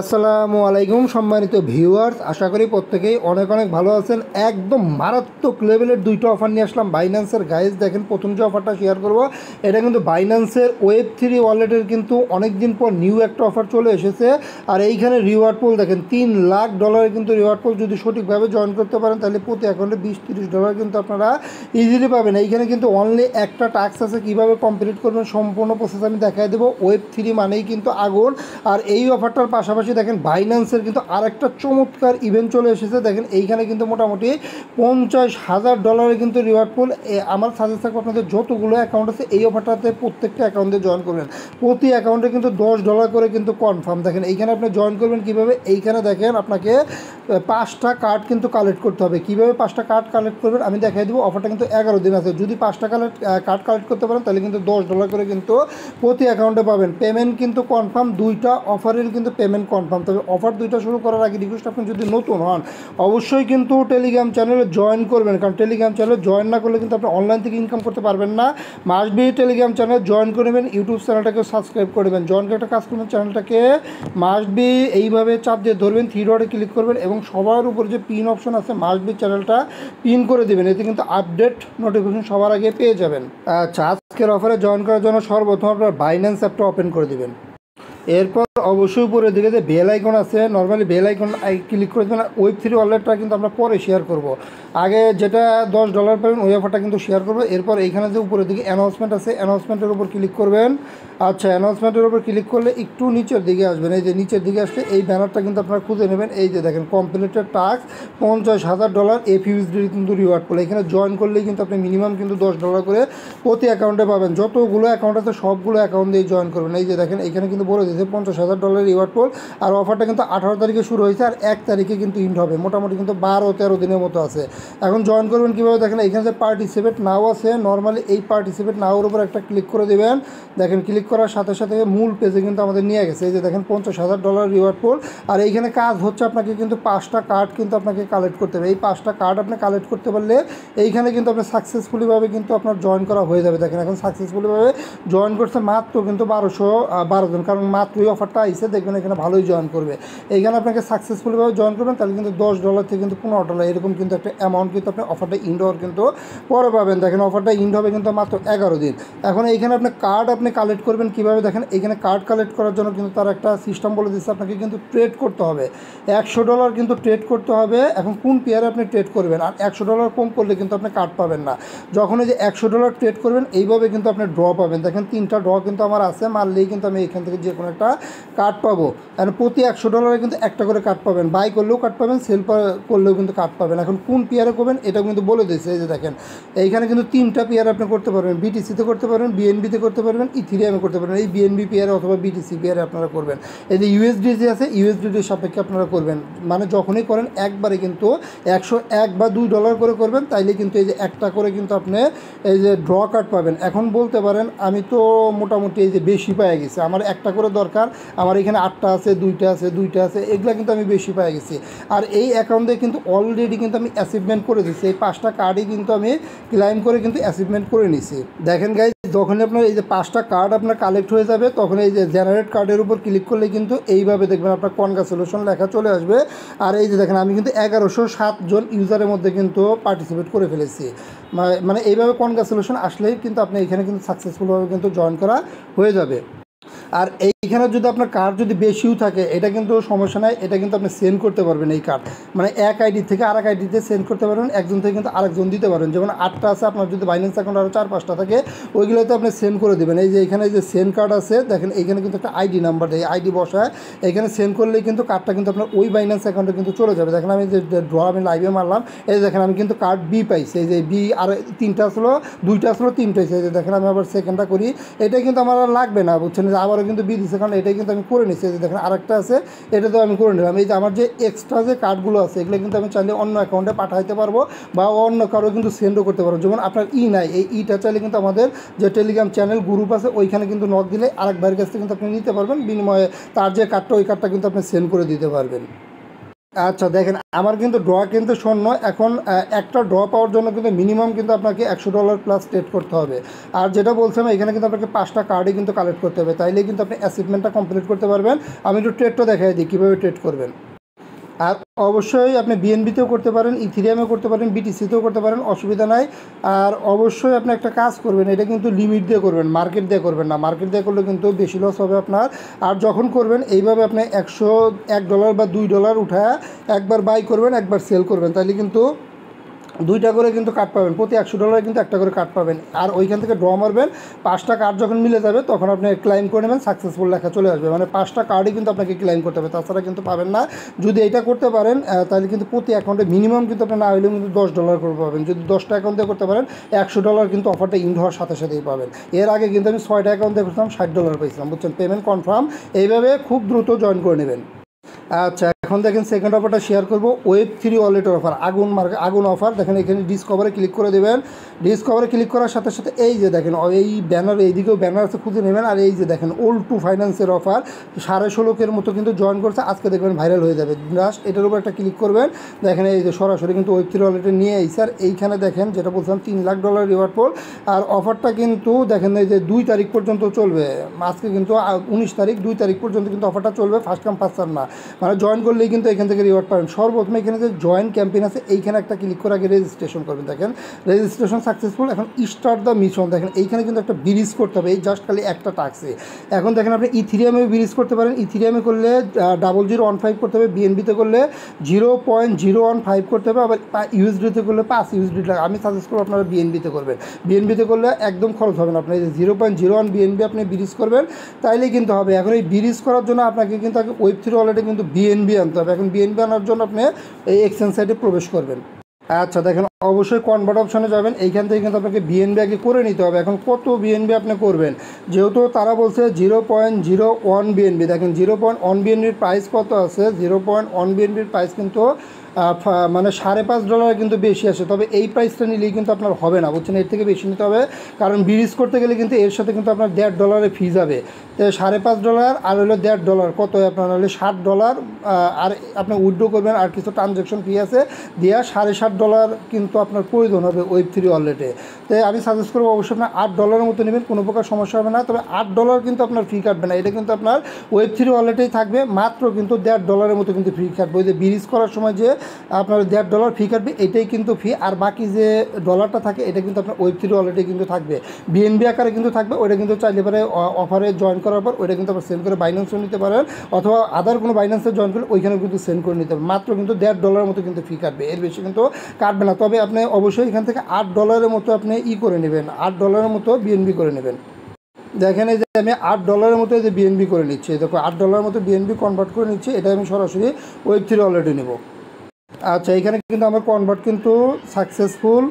আসসালামু আলাইকুম সম্মানিত ভিউয়ার্স, আশা করি প্রত্যেকেই অনেক অনেক ভালো আছেন। একদম মারাত্মক লেভেলের দুইটা অফার নিয়ে আসলাম বাইন্যান্সের। গাইজ দেখেন, প্রথম যে অফারটা শেয়ার করব এটা কিন্তু বাইন্যান্সের ওয়েব3 ওয়ালেটের কিন্তু অনেক দিন পর নিউ একটা অফার চলে এসেছে। আর এইখানে রিওয়ার্ড পুল দেখেন, $3 লাখ কিন্তু রিওয়ার্ড পুল যদি সঠিকভাবে জয়েন করতে পারেন তাহলে প্রতি অ্যাকাউন্টে $20-30 কিন্তু আপনারা ইজিলি পাবেন। এইখানে কিন্তু অনলি একটা টাস্ক আছে, কীভাবে কমপ্লিট করবেন সম্পূর্ণ প্রসেস আমি দেখাই দেবো। ওয়েব3 মানেই কিন্তু আগুন। আর এই অফারটার পাশাপাশি দেখেন বাইন্যান্সের কিন্তু আরেকটা চমৎকার ইভেন্ট চলে এসেছে। দেখেন এইখানে কিন্তু মোটামুটি $50,000 কিন্তু রিওয়ার্ড পুল। আমার সাজেস্ট থাকবে আপনাদের যতগুলো অ্যাকাউন্ট আছে এই অফারটাতে প্রত্যেকটা অ্যাকাউন্টে জয়েন করবেন। প্রতি অ্যাকাউন্টে কিন্তু $10 করে কিন্তু কনফার্ম। দেখেন এইখানে আপনি জয়েন করবেন কীভাবে, এইখানে দেখেন আপনাকে 5টা কার্ড কিন্তু কালেক্ট করতে হবে। কীভাবে 5টা কার্ড কালেক্ট করবেন আমি দেখাই দেবো। অফারটা কিন্তু 11 দিন আছে। যদি 5টা কার্ড কালেক্ট করতে পারেন তাহলে কিন্তু $10 করে কিন্তু প্রতি অ্যাকাউন্টে পাবেন। পেমেন্ট কিন্তু কনফার্ম, দুইটা অফারের কিন্তু পেমেন্ট কনফার্ম। তবে অফার দুইটা শুরু করার আগে রিকোয়েস্ট, আপনি যদি নতুন হন অবশ্যই কিন্তু টেলিগ্রাম চ্যানেলে জয়েন করবেন, কারণ টেলিগ্রাম চ্যানেলে জয়েন না করলে কিন্তু আপনি অনলাইন থেকে ইনকাম করতে পারবেন না। মাস্ট বি টেলিগ্রাম চ্যানেলে জয়েন করবেন, ইউটিউব চ্যানেলটাকে সাবস্ক্রাইব করবেন। জয়েন করে একটা কাজ করবেন, চ্যানেলটাকে মাস্ট বি এইভাবে চাপ দিয়ে ধরবেন, 3 ডটে ক্লিক করবেন এবং সবার উপর যে পিন অপশন আছে মাস্ট বি চ্যানেলটা পিন করে দেবেন। এতে কিন্তু আপডেট নোটিফিকেশন সবার আগে পেয়ে যাবেন। আচ্ছা, আজকের অফারে জয়েন করার জন্য সর্বপ্রথম আপনার বাইন্যান্স অ্যাপটা ওপেন করে দেবেন। এরপর অবশ্যই উপরের দিকে যে বেল আইকন আছে, নর্মালি বেল আইকন ক্লিক করে দেবেন। ওয়েব3 ওয়ালেটটা কিন্তু আমরা পরে শেয়ার করব। আগে যেটা $10 পাবেন ওই অফারটা কিন্তু শেয়ার করবো। এরপর এইখানে যে উপরের দিকে অ্যানাউন্সমেন্ট আছে, অ্যানাউন্সমেন্টের উপর ক্লিক করবেন। আচ্ছা, অ্যানাউন্সমেন্টের উপর ক্লিক করলে একটু নিচের দিকে আসবেন। এই যে নিচের দিকে আসলে এই ব্যানারটা কিন্তু আপনারা খুঁজে নেবেন। এই যে দেখেন কমপ্লিটেড টাস্ক, $50,000 FUSD কিন্তু রিওয়ার্ড করলে। এখানে জয়েন করলেই কিন্তু আপনি মিনিমাম কিন্তু $10 করে প্রতি অ্যাকাউন্টে পাবেন। যতগুলো অ্যাকাউন্ট আছে সবগুলো অ্যাকাউন্ট দিয়ে জয়েন করবেন। এই যে দেখেন এখানে কিন্তু বলে দিয়েছে $50,000 রিওয়ার্ড পোল। আর অফারটা কিন্তু 18 তারিখে শুরু হয়েছে আর 1 তারিখে কিন্তু ইন্ড হবে। মোটামুটি কিন্তু 12-13 দিনের মতো আছে। এখন জয়েন করবেন কীভাবে দেখেন, এখানে যে পার্টিসিপেট নাও আছে, নর্মালি এই পার্টিসিপেট নাওর উপর একটা ক্লিক করে দেবেন। দেখেন ক্লিক করার সাথে সাথে মূল পেজে কিন্তু আমাদের নিয়ে গেছে। এই যে দেখেন $50,000 রিওয়ার্ড পোল। আর এইখানে কাজ হচ্ছে আপনাকে কিন্তু 5টা কার্ড কিন্তু আপনাকে কালেক্ট করতে হবে। এই 5টা কার্ড আপনি কালেক্ট করতে পারলে এইখানে কিন্তু আপনি সাকসেসফুলিভাবে কিন্তু আপনার জয়েন করা হয়ে যাবে। দেখেন এখন সাকসেসফুলিভাবে জয়েন করছে মাত্র কিন্তু 1212 জন, কারণ মাত্রই অফারটা আইসে। দেখবেন এখানে ভালোই জয়েন করবে। এইখানে আপনাকে সাকসেসফুলিভাবে জয়েন করবেন তাহলে কিন্তু $10 থেকে কিন্তু $15 এরকম কিন্তু একটা অ্যামাউন্ট কিন্তু আপনি অফারটা ইন্ড হওয়ার কিন্তু পরে পাবেন। দেখেন অফারটা ইন্ড হবে কিন্তু মাত্র 11 দিন। এখন এইখানে আপনি কার্ড আপনি কালেক্ট করবেন কীভাবে দেখেন, এইখানে কার্ড কালেক্ট করার জন্য কিন্তু তার একটা সিস্টেম বলে দিচ্ছে। আপনাকে কিন্তু ট্রেড করতে হবে, $100 কিন্তু ট্রেড করতে হবে। এখন কোন পেয়ারে আপনি ট্রেড করবেন, আর $100 কম করলে কিন্তু আপনি কার্ড পাবেন না। যখন এই যে $100 ট্রেড করবেন এইভাবে কিন্তু আপনি ড্র পাবেন। দেখেন 3টা ড্র কিন্তু আমার আছে, মারলেই কিন্তু আমি এখান থেকে যে কোনো একটা কার্ড পাবো। কারণ প্রতি $100 কিন্তু একটা করে কার্ড পাবেন। বাই করলেও কার্ড পাবেন, সেল করলেও কিন্তু কার্ড পাবেন। এখন কোন পেয়ারে করবেন এটা কিন্তু বলে দিয়েছে। এই যে দেখেন এইখানে কিন্তু 3টা পেয়ার আপনি করতে পারবেন। বিটিসিতে করতে পারবেন, বিএনবিতে করতে পারবেন, ইথিরিয়ামে করতে পারবেন। এই বিএনবি পেয়ারে অথবা বিটিসি পেয়ারে আপনারা করবেন। এই যে ইউএসডিটি আছে, ইউএসডিটির সাপেক্ষে আপনারা করবেন। মানে যখনই করেন একবারে কিন্তু $101 বা $2 করে করবেন, তাইলে কিন্তু এই যে একটা করে কিন্তু আপনি এই যে ড্র কার্ড পাবেন। এখন বলতে পারেন আমি তো মোটামুটি এই যে বেশি পেয়ে গেছি, আমার একটা করে দরকার, আমার এখানে 8টা আছে, 2টা আছে, 2টা আছে, এগুলা কিন্তু আমি বেশি পেয়ে গেছি। আর এই অ্যাকাউন্টে কিন্তু অলরেডি কিন্তু আমি অ্যাচিভমেন্ট করে দিচ্ছি। এই 5টা কার্ডই কিন্তু আমি ক্লাইম করে কিন্তু অ্যাচিভমেন্ট করে নিছি। দেখেন গাইজ, যখনই আপনার এই যে 5টা কার্ড আপনার কালেক্ট হয়ে যাবে তখন এই যে জেনারেট কার্ডের উপর ক্লিক করলে কিন্তু এইভাবে দেখবেন আপনার কনগ্রাচুলেশন লেখা চলে আসবে। আর এই যে দেখেন আমি কিন্তু 1107 জন ইউজারের মধ্যে কিন্তু পার্টিসিপেট করে ফেলেছি। মানে এইভাবে কনগ্রাচুলেশন আসলেই কিন্তু আপনি এখানে কিন্তু সাকসেসফুলভাবে কিন্তু জয়েন করা হয়ে যাবে। আর এইখানে যদি আপনার কার্ড যদি বেশিও থাকে এটা কিন্তু সমস্যা নাই, এটা কিন্তু আপনি সেন্ড করতে পারবেন। এই কার্ড মানে এক আইডি থেকে আরেক আইডিতে সেন্ড করতে পারবেন, একজন থেকে কিন্তু আরেকজন দিতে পারবেন। যেমন 8টা আছে, আপনার যদি বাইন্যান্স অ্যাকাউন্ট আরও 4-5টা থাকে ওইগুলোতে আপনি সেন্ড করে দেবেন। এই যে এখানে যে সেন্ড কার্ড আছে দেখেন, এইখানে কিন্তু একটা আইডি নাম্বার দেয়, আইডি বসায় এখানে সেন্ড করলেই কিন্তু কার্ডটা কিন্তু আপনার ওই বাইন্যান্স অ্যাকাউন্টে কিন্তু চলে যাবে। দেখেন আমি যে ড্র আমি লাইভে মারলাম, এই দেখেন আমি কিন্তু কার্ড বি পাইছি। এই যে বি, আর 3টা আসলো, 2টা আসলো, 3টা আছে। এই যে দেখেন আমি আবার সেকেন্ডটা করি, এটা কিন্তু আমার আর লাগবে না, বুঝছেন, যে আবারও কিন্তু বি দিচ্ছে, কারণ এটাই কিন্তু আমি করে নিচ্ছি। যে দেখেন আরেকটা আছে, এটা তো আমি করে নিলাম। এই যে আমার যে এক্সট্রা যে কার্ডগুলো আছে এগুলো কিন্তু আমি চাইলে অন্য অ্যাকাউন্টে পাঠাইতে পারবো বা অন্য কারো কিন্তু সেন্ডও করতে পারবো। যেমন আপনার নাই, এই ইটা চাইলে কিন্তু আমাদের যে টেলিগ্রাম চ্যানেল গ্রুপ আছে ওইখানে কিন্তু নক দিলে আরেক ভাইয়ের কাছ থেকে কিন্তু আপনি নিতে পারবেন, বিনিময়ে তার যে কার্ডটা ওই কার্ডটা কিন্তু আপনি সেন্ড করে দিতে পারবেন। আচ্ছা দেখেন আমার কিন্তু ড্র কিন্তু শূন্য এখন একটা ড্র পাওয়ার জন্য কিন্তু মিনিমাম কিন্তু আপনাকে $100 প্লাস ট্রেড করতে হবে। আর যেটা বলছিলাম এখানে কিন্তু আপনাকে 5টা কার্ডই কিন্তু কালেক্ট করতে হবে, তাইলেই কিন্তু আপনি অ্যাচিভমেন্টটা কমপ্লিট করতে পারবেন। আমি একটু ট্রেডটা দেখাই দিই কীভাবে ট্রেড করবেন। আর অবশ্যই আপনি বিএনবিতেও করতে পারেন, ইথিরিয়ামেও করতে পারেন, বিটিসিতেও করতে পারেন, অসুবিধা নাই। আর অবশ্যই আপনি একটা কাজ করবেন, এটা কিন্তু লিমিট দিয়ে করবেন, মার্কেট দিয়ে করবেন না। মার্কেট দিয়ে করলে কিন্তু বেশি লস হবে আপনার। আর যখন করবেন এইভাবে আপনি $1 বা $2 উঠায় একবার বাই করবেন একবার সেল করবেন, তাহলে কিন্তু দুইটা করে কিন্তু কার্ড পাবেন, প্রতি $100 কিন্তু একটা করে কার্ড পাবেন। আর ওইখান থেকে ড্র মারবেন, 5টা কার্ড যখন মিলে যাবে তখন আপনি ক্লাইম করে নেবেন, সাকসেসফুল লেখা চলে আসবে, মানে 5টা কার্ডই কিন্তু আপনাকে ক্লাইম করতে হবে, তাছাড়া কিন্তু পাবেন না। যদি এটা করতে পারেন তাহলে কিন্তু প্রতি অ্যাকাউন্টে মিনিমাম কিন্তু আপনি না হলেও কিন্তু $10 করে পাবেন। যদি 10টা অ্যাকাউন্ট দিয়ে করতে পারেন $100 কিন্তু অফারটা ইন্ড হওয়ার সাথে সাথেই পাবেন। এর আগে কিন্তু আমি 6টা অ্যাকাউন্ট দিয়ে করতাম $60 পেয়েছিলাম, বুঝছেন। পেমেন্ট কনফার্ম, এইভাবে খুব দ্রুত জয়েন করে নেবেন। আচ্ছা এখন দেখেন সেকেন্ড অফারটা শেয়ার করব, Web3 ওয়ালেটের অফার, আগুন অফার। দেখেন এখানে ডিসকভারে ক্লিক করে দেবেন। ডিসকভারে ক্লিক করার সাথে সাথে এই যে দেখেন এই ব্যানার, এইদিকেও ব্যানার আছে, খুঁজে নেবেন। আর এই যে দেখেন O2 ফাইন্যান্সের অফার 16.5 মতো কিন্তু জয়েন করছে, আজকে দেখবেন ভাইরাল হয়ে যাবে। জাস্ট এটার উপর একটা ক্লিক করবেন, দেখেন এই যে সরাসরি কিন্তু Web3 ওয়ালেটে নিয়ে এই স্যার এইখানে দেখেন যেটা বলছিলাম $3 লাখ রিওয়ার্ড পোল। আর অফারটা কিন্তু দেখেন এই যে 2 তারিখ পর্যন্ত চলবে, আজকে কিন্তু 19 তারিখ, 2 তারিখ পর্যন্ত কিন্তু অফারটা চলবে, ফার্স্ট কাম ফার্স্ট সার্ভ না। মানে জয়েন করলেই কিন্তু এখান থেকে রিওয়ার্ড পাবেন। সর্বপ্রথমে এখানে যে জয়েন ক্যাম্পেইন আছে এইখানে একটা ক্লিক করে আগে রেজিস্ট্রেশন করবেন, দেখেন রেজিস্ট্রেশন সাকসেসফুল। এখন স্টার্ট দ্য মিশন, দেখেন এইখানে কিন্তু একটা ব্রিজ করতে হবে, এই জাস্ট খালি একটা টাস্কে। এখন দেখেন আপনি ইথিরিয়ামে ব্রিজ করতে পারেন, ইথিরিয়ামে করলে 0015 করতে হবে, বিএনবিতে করলে 0.015 করতে হবে, আবার ইউএসডিতে করলে 5 ইউএসডি লাগে। আমি সাজেস্ট করবো আপনারা বিএনবিতে করবেন, বিএনবিতে করলে একদম খরচ হবে না। আপনি এই যে 0.01 বিএনবি আপনি ব্রিজ করবেন, তাইলেই কিন্তু হবে। এখন এই ব্রিজ করার জন্য আপনাকে কিন্তু আগে Web3 ওয়ালেটে কিন্তু বিএনবি আনতে হবে। এখন বিএনবি আনার জন্য আপনি এই এক্সচেঞ্জ সাইটে প্রবেশ করবেন। আচ্ছা দেখেন অবশ্যই কনভার্ট অপশনে যাবেন, এইখান থেকে কিন্তু আপনাকে বিএনবি আগে করে নিতে হবে। এখন কত বিএনবি আপনি করবেন, যেহেতু তারা বলছে 0.01 বিএনবি, দেখেন 0.1 বিএনবির প্রাইস কত আছে, 0.1 বিএনবির প্রাইস কিন্তু মানে $5.5 কিন্তু বেশি আসে। তবে এই প্রাইসটা নিলেই কিন্তু আপনার হবে না, বুঝছেন, এর থেকে বেশি নিতে হবে। কারণ ব্রিজ করতে গেলে কিন্তু এর সাথে কিন্তু আপনার $1.5 ফি যাবে। তো $5.5 আর হলো $1.5 কত হয় আপনার, হলে $60। আর আপনি উইথড্র করবেন আর কিছু ট্রানজ্যাকশন ফি আছে দেওয়া, $7.5 কিন্তু আপনার প্রয়োজন হবে Web3 ওয়ালেটে। তো আমি সাজেস্ট করবো অবশ্যই আপনার $8 মতো নেবেন, কোনো প্রকার সমস্যা হবে না। তবে $8 কিন্তু আপনার ফি কাটবে না, এটা কিন্তু আপনার Web3 ওয়ালেটেই থাকবে, মাত্র কিন্তু $1.5 মতো কিন্তু ফি কাটবে। ওই যে ব্রিজ করার সময় যে আপনার $1.5 ফি কাটবে, এটাই কিন্তু ফি। আর বাকি যে ডলারটা থাকে এটা কিন্তু আপনার Web3 ওয়ালেটে কিন্তু থাকবে, বিএনবি আকারে কিন্তু থাকবে। ওইটা কিন্তু চাইলে পরে অফারে জয়েন করার পর ওইটা কিন্তু আপনার সেন্ড করে বাইন্যান্সও নিতে পারেন, অথবা আদার কোনো বাইন্যান্সে জয়েন করলে ওইখানেও কিন্তু সেন্ড করে নিতে হবে। মাত্র কিন্তু $1.5 মতো কিন্তু ফি কাটবে, এর বেশি কিন্তু কাটবে না। তবে আপনি অবশ্যই এখান থেকে $8 মতো আপনি করে নেবেন, $8 মতো বিএনবি করে নেবেন। দেখেন এই যে আমি $8 মতো যে বিএনবি করে নিচ্ছি, দেখো $8 মতো বিএনবি কনভার্ট করে নিচ্ছি, এটা আমি সরাসরি Web3 ওয়ালেটে নেব। আচ্ছা এখানে কিন্তু আমার কনভার্ট কিন্তু সাকসেসফুল।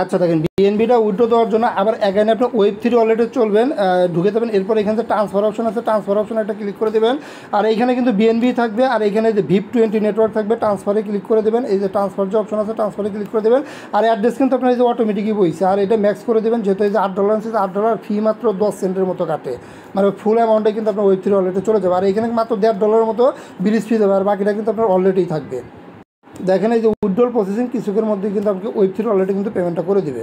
আচ্ছা দেখেন বিএনবিটা উইথড্র দেওয়ার জন্য আবার এখানে আপনি Web3 ওয়ালেটে চলবেন, ঢুকে দেবেন। এরপর এখানে যে ট্রান্সফার অপশন আছে, ট্রান্সফার অপশন একটা ক্লিক করে দেবেন। আর এইখানে কিন্তু বিএনবি থাকবে, আর এখানে যে VIP20 নেটওয়ার্ক থাকবে, ট্রান্সফারে ক্লিক করে দেবেন। এই যে ট্রান্সফার যে অপশন আছে ট্রান্সফারে ক্লিক করে দেবেন। আর অ্যাড্রেস কিন্তু আপনার এই যে অটোমেটিকই বইছে, আর এটা ম্যাক্স করে দেবেন, যেহেতু এই যে $8 আছে, $8 ফি মাত্র 10 সেন্টের মতো কাটে, মানে ফুল অ্যামাউন্টে কিন্তু আপনার Web3 ওয়ালেটে চলে যাবে। আর এখানে মাত্র $1.5 মতো ব্রিজ ফি দেবে, আর বাকিটা কিন্তু আপনার অলরেডি থাকবে। দেখেন এই যে উইথড্রল প্রসেসিং কিছুক্ষণের মধ্যে কিন্তু আপনাকে Web3 ওয়ালেটে কিন্তু পেমেন্টটা করে দিবে।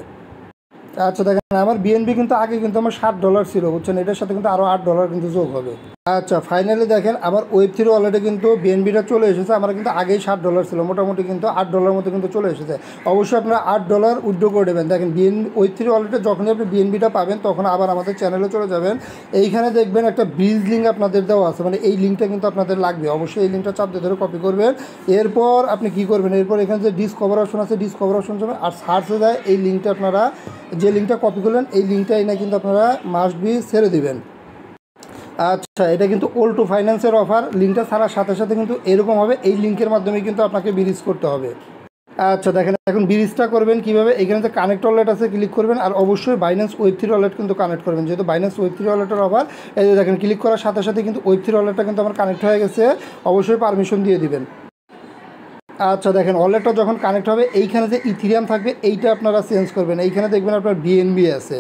আচ্ছা দেখেন আমার বিএনবি কিন্তু আগে কিন্তু আমার $60 ছিল, বুঝছেন, এটার সাথে কিন্তু আরও $8 কিন্তু যোগ হবে। আচ্ছা ফাইনালি দেখেন আমার Web3 ওয়ালেটে কিন্তু বিএনবিটা চলে এসেছে। আমার কিন্তু আগেই $60 ছিল, মোটামুটি কিন্তু $8 মতো কিন্তু চলে এসেছে। অবশ্যই আপনারা $8 উইথড্র করে দেবেন। দেখেন Web3 ওয়ালেটে যখনই আপনি বিএনবিটা পাবেন তখন আবার আমাদের চ্যানেলে চলে যাবেন, এইখানে দেখবেন একটা ব্রিজ লিঙ্ক আপনাদের দেওয়া আছে, মানে এই লিঙ্কটা কিন্তু আপনাদের লাগবে। অবশ্যই এই লিঙ্কটা চাপ দিয়ে ধরে কপি করবেন। এরপর আপনি কী করবেন, এরপর এখানে যে ডিসকভার অপশন আছে, ডিসকভার অপশন যাবেন, আর সার্চে যায় এই লিঙ্কটা, আপনারা যে লিঙ্কটা কপি করলেন এই লিঙ্কটা এনে কিন্তু আপনারা মাস্ট বি ছেড়ে দেবেন। আচ্ছা এটা কিন্তু O2 ফাইন্যান্সের অফার, লিঙ্কটা ছাড়ার সাথে সাথে কিন্তু এরকম হবে, এই লিঙ্কের মাধ্যমে কিন্তু আপনাকে ব্রিজ করতে হবে। আচ্ছা দেখেন এখন ব্রিজটা করবেন কীভাবে, এখানে যে কানেক্ট ওয়ালেট আছে ক্লিক করবেন, আর অবশ্যই বাইন্যান্স Web3 ওয়ালেট কিন্তু কানেক্ট করবেন, যেহেতু বাইন্যান্স Web3 ওয়ালেটের অফার। এই যে দেখেন ক্লিক করার সাথে সাথে কিন্তু Web3 ওয়ালেটটা কিন্তু আমার কানেক্ট হয়ে গেছে, অবশ্যই পারমিশন দিয়ে দিবেন। আচ্ছা দেখেন ওয়ালেটটা যখন কানেক্ট হবে এইখানে যে ইথিরিয়াম থাকবে এইটা আপনারা চেঞ্জ করবেন। এইখানে দেখবেন আপনার বিএনবি আছে,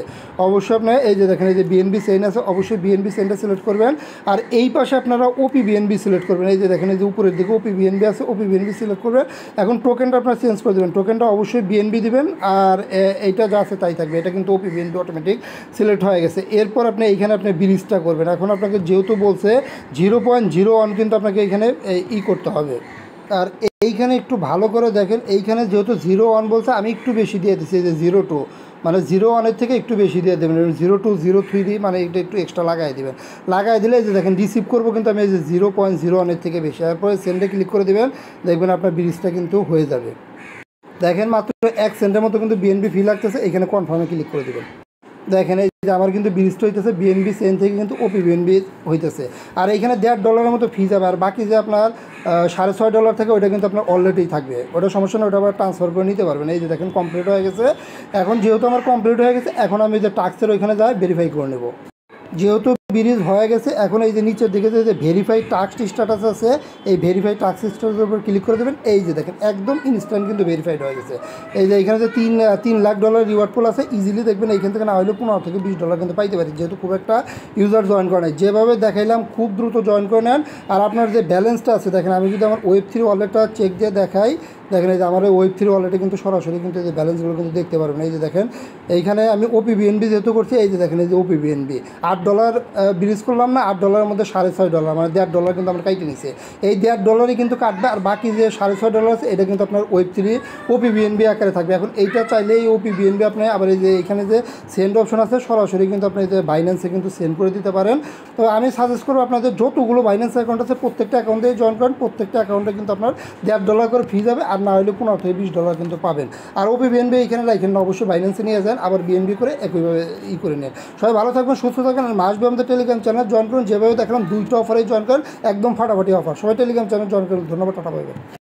অবশ্যই আপনার এই যে দেখেন এই যে বিএনবি চেইন আছে, অবশ্যই বিএনবি চেইনটা সিলেক্ট করবেন। আর এই পাশে আপনারা ওপি বিএনবি সিলেক্ট করবেন। এই যে দেখেন এই যে উপরের দিকে ওপি বিএনবি আছে, ওপি বিএনবি সিলেক্ট করবেন। এখন টোকেনটা আপনারা চেঞ্জ করে দেবেন, টোকেনটা অবশ্যই বিএনবি দিবেন। আর এইটা যা আছে তাই থাকবে, এটা কিন্তু ওপি বিএনবি অটোমেটিক সিলেক্ট হয়ে গেছে। এরপর আপনি এইখানে আপনি ব্রিজটা করবেন। এখন আপনাকে যেহেতু বলছে 0.01 কিন্তু আপনাকে এইখানে করতে হবে। আর এইখানে একটু ভালো করে দেখেন, এইখানে যেহেতু 0.1 বলছে আমি একটু বেশি দিয়ে দিচ্ছি, এই যে 0.2 মানে 0.1-এর থেকে একটু বেশি দিয়ে দেবেন, 0.2 0.3 মানে এটা একটু এক্সট্রা লাগাই দেবেন। লাগাই দিলে এই যে দেখেন রিসিভ করবো কিন্তু আমি এই যে 0.01-এর থেকে বেশি। তারপরে সেন্ডে ক্লিক করে দেবেন, দেখবেন আপনার ব্রিজটা কিন্তু হয়ে যাবে। দেখেন মাত্র 1 সেন্টের মতো কিন্তু বিএনবি ফি লাগতেছে, এখানে কনফার্মে ক্লিক করে দেবেন। দেখেন এই যে আমার কিন্তু ব্রিজটা হইতেছে বিএনবি চেইন থেকে কিন্তু ওপি বিএনবি হইতেছে। আর এইখানে $1.5 মতো ফি যাবে। আর বাকি যে আপনার $6.5 থাকে ওইটা কিন্তু আপনার অলরেডি থাকবে, ওটা সমস্যা না, ওটা আবার ট্রান্সফার করে নিতে পারবেন। এই যে দেখেন কমপ্লিট হয়ে গেছে। এখন যেহেতু আমার কমপ্লিট হয়ে গেছে, এখন আমি যে টাস্কের ওইখানে যাই ভেরিফাই করে নেব। যেহেতু ব্রিজ হয়ে গেছে, এখন এই যে নিচের দিকে যে ভেরিফাই টাস্ক স্ট্যাটাস আছে, এই ভেরিফাই টাস্ক স্ট্যাটাসের উপর ক্লিক করে দেবেন। এই যে দেখেন একদম ইনস্ট্যান্ট কিন্তু ভেরিফাইড হয়ে গেছে। এই যে এখানে যে $3 লাখ রিওয়ার্ড পুল আছে, ইজিলি দেখবেন এইখান থেকে না হলেও $15 থেকে $20 কিন্তু পাইতে পারি, যেহেতু খুব একটা ইউজার জয়েন করে নেয়। যেভাবে দেখাইলাম খুব দ্রুত জয়েন করে নেন। আর আপনার যে ব্যালেন্সটা আছে দেখেন, আমি যদি আমার Web3 ওয়ালেটটা চেক দিয়ে দেখাই, দেখেন এই যে আমার Web3 ওয়ালেটে কিন্তু সরাসরি কিন্তু এই যে ব্যালেন্সগুলো কিন্তু দেখতে পারবেন। এই যে দেখেন এইখানে আমি ওপি বিএনবি যেহেতু করছি, এই যে দেখেন এই যে ওপি বিএনবি $8 ব্রিজ করলাম না, $8 মধ্যে $6.5 মানে $1.5 কিন্তু আমরা কাইটে নিছে। এই $1.5 কিন্তু কাটবে। আর বাকি যে $6.5 আছে এটা কিন্তু আপনার Web3 ওপি বিএনবি আকারে থাকবে। এখন এইটা চাইলে এই ওপি বিএনবি আপনি আবার এই যে এখানে যে সেন্ড অপশন আছে, সরাসরি কিন্তু আপনি যে বাইন্যান্সে কিন্তু সেন্ড করে দিতে পারেন। তো আমি সাজেস্ট করবো আপনাদের যতগুলো বাইন্যান্স অ্যাকাউন্ট আছে প্রত্যেকটা অ্যাকাউন্টে জয়েন করেন, প্রত্যেকটা অ্যাকাউন্টে কিন্তু আপনার $1.5 করে ফি যাবে। আর না হলে $15 থেকে $20 কিন্তু পাবেন। আর ওপি বিএনবি এখানে রাখেন না, অবশ্যই বাইন্যান্সে নিয়ে যান, আবার বিএনবি করে একইভাবে করে নেন। সবাই ভালো থাকবেন, সুস্থ থাকবেন। আর মাসবে আমাদের টেলিগ্রাম চ্যানেল জয়েন করুন, যেভাবে দেখলাম 2টা অফারেই জয়েন করেন, একদম ফাটাফাটি অফার। সবাই টেলিগ্রাম চ্যানেল জয়েন করুন। ধন্যবাদ, টাটা বাই বাই।